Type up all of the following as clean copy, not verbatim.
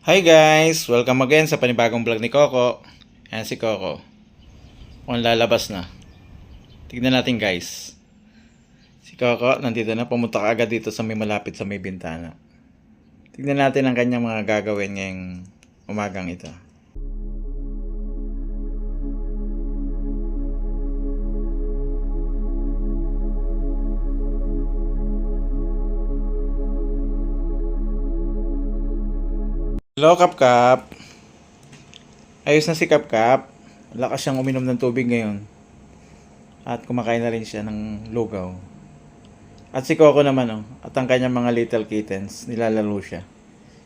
Hi guys! Welcome again sa panibagong vlog ni Coco. Ayan si Coco. Mukhang lalabas na. Tignan natin guys. Si Coco nandito na. Pumunta ka agad dito sa may malapit sa may bintana. Tignan natin ang kanyang mga gagawin ngayong umagang ito. Hello Kapkap! Ayos na si Kapkap. Lakas siyang uminom ng tubig ngayon. At kumakain na rin siya ng lugaw. At si Coco naman at ang kanyang mga little kittens, nilalaro siya.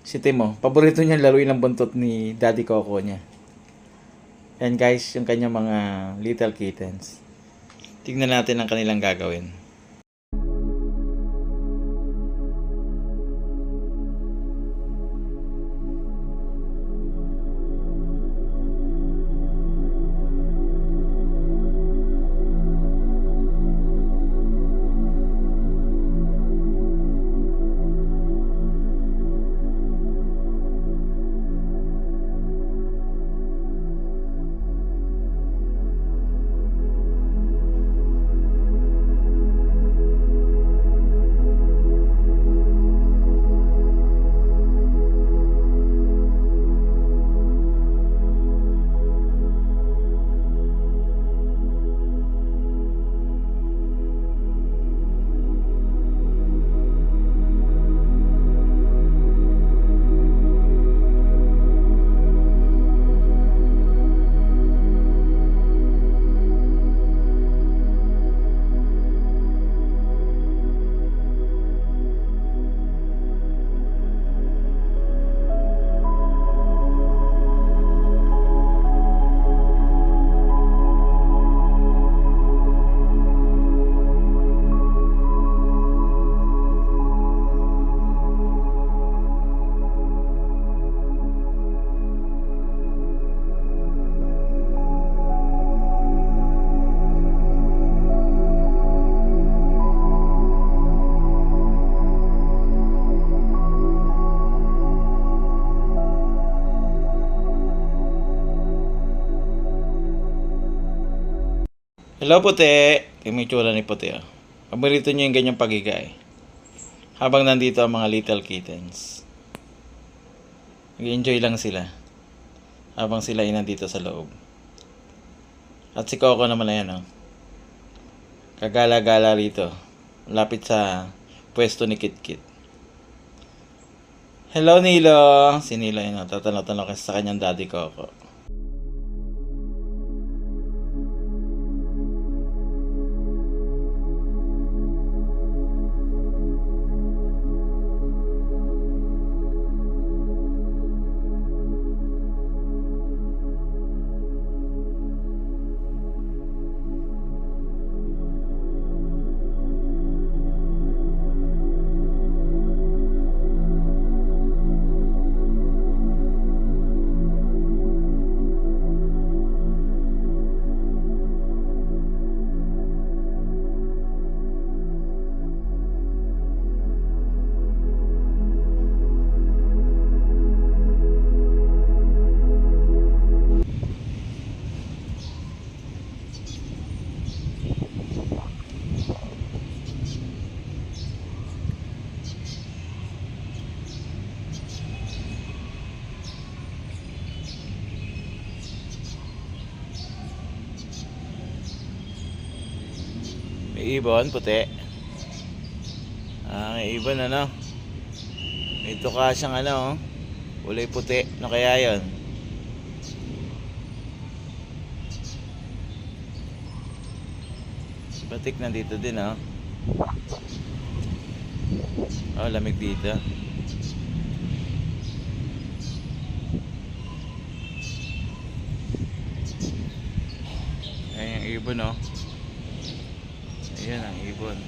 Si Timo, paborito niya laruin ang buntot ni Daddy Coco niya. Yan guys, yung kanyang mga little kittens. Tignan natin ang kanilang gagawin. Hello puti! Yung may tsura ni puti Paborito niyo yung ganyang pagiga Habang nandito ang mga little kittens. Nag-enjoy lang sila. Habang sila ay nandito sa loob. At si Coco naman na yan Kagala-gala rito. Lapit sa pwesto ni Kitkit. Hello Nilo! Si Nilo yun tatanaw-tanaw kasi sa kanyang daddy Coco. May ibon, puti. May ibon May tuka siyang kulay puti. Ano kaya yun? Si Batik nandito din lamig dito. Ayan yung ibon Ayan ang ibon.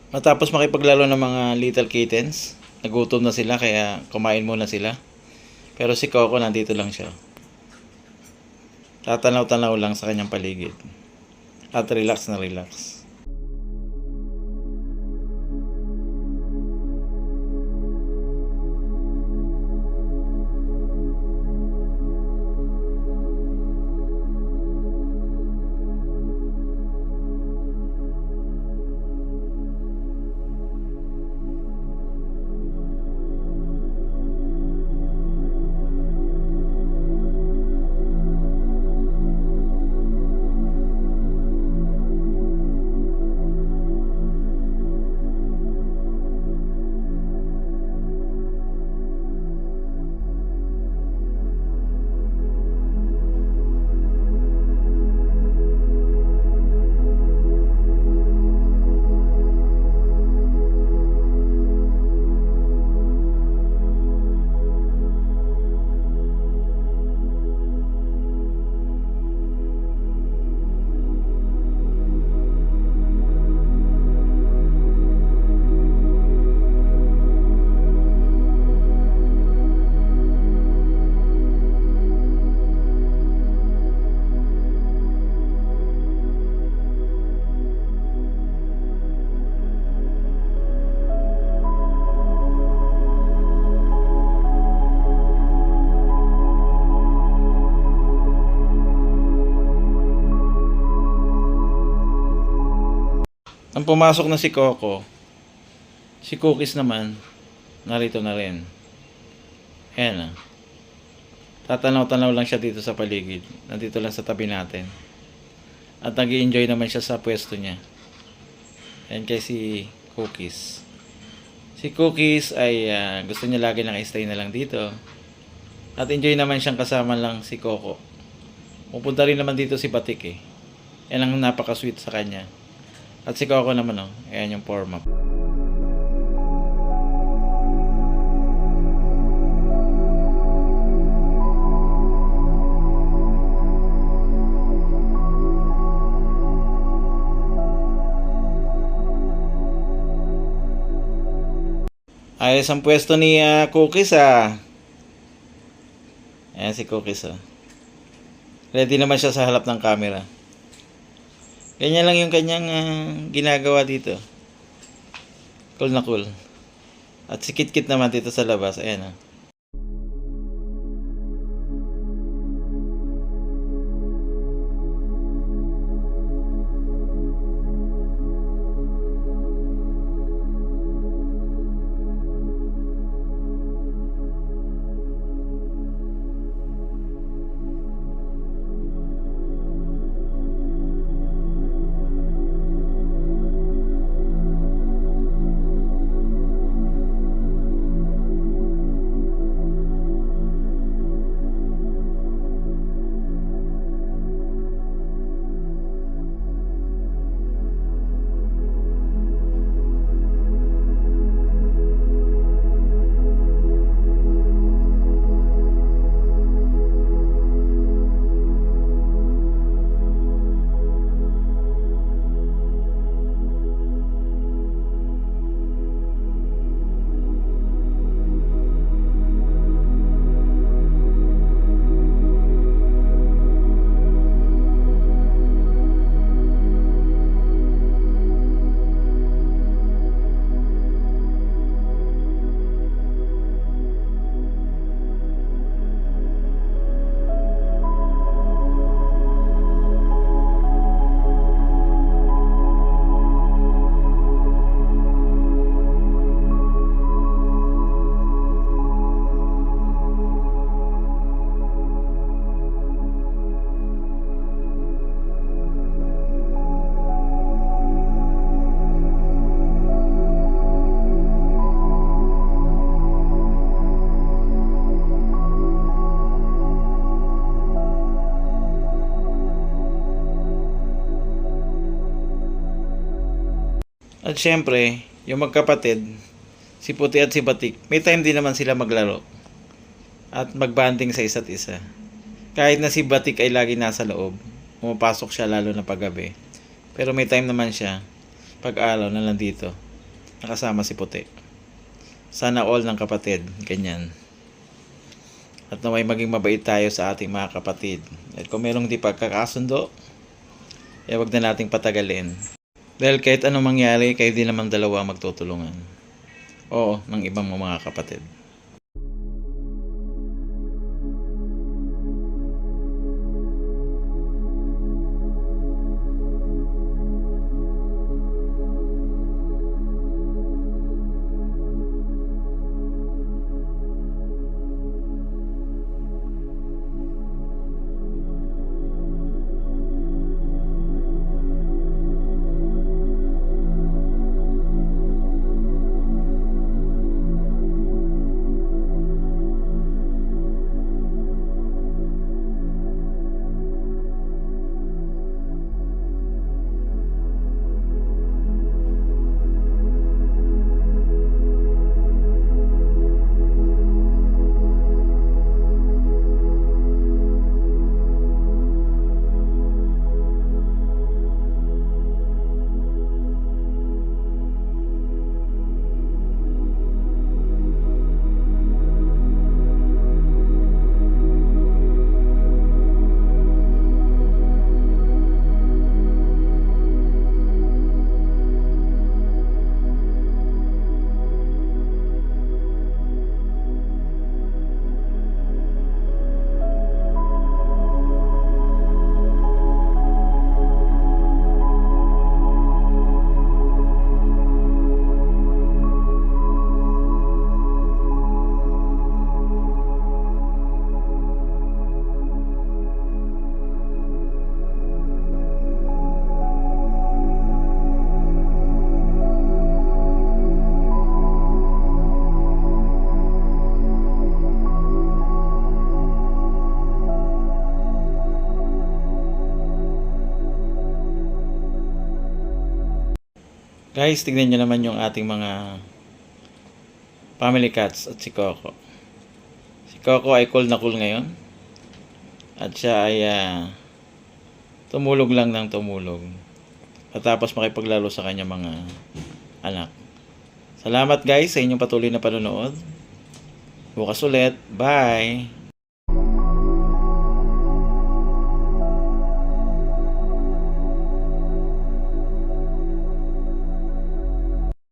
Matapos makipaglaro ng mga little kittens, nagutom na sila kaya kumain muna sila. Pero si Coco nandito lang siya. Tatanaw-tanaw lang sa kanyang paligid. At relax na relax. Ang pumasok na si Coco, si Cookies naman, narito na rin. Ayan ah. Tatanaw-tanaw lang siya dito sa paligid. Nandito lang sa tabi natin. At nag-i-enjoy naman siya sa pwesto niya. Ayan kay si Cookies. Si Cookies ay gusto niya lagi naka-stay na lang dito. At enjoy naman siyang kasama lang si Coco. Pupunta rin naman dito si Batik eh. Yan ang napaka-sweet sa kanya. At si Coco naman oh, ayan yung form up. Ayos ang pwesto ni Cookies ah. Ayan si Cookies ah. Ready naman siya sa harap ng camera. Ganyan lang yung kanyang ginagawa dito. Cool na cool. At si Kit-Kit naman dito sa labas. Ayan ah. At syempre, yung magkapatid, si Puti at si Batik, may time din naman sila maglaro at magbanding sa isa't isa. Kahit na si Batik ay lagi nasa loob, pumapasok siya lalo na paggabi. Pero may time naman siya, pag-araw na lang dito. nakasama si Puti. Sana all ng kapatid, ganyan. At naway maging mabait tayo sa ating mga kapatid. At kung merong di pagkakasundo, wag na nating patagalin. Dahil kahit anong mangyari, kayo din naman dalawa magtutulungan. Oo, ng ibang mga kapatid. Guys, tignan nyo naman yung ating mga family cats at si Coco. Si Coco ay cool na cool ngayon. At siya ay tumulog lang ng tumulog. Patapos makipaglaro sa kanya mga anak. Salamat guys sa inyong patuloy na panonood. Bukas ulit. Bye!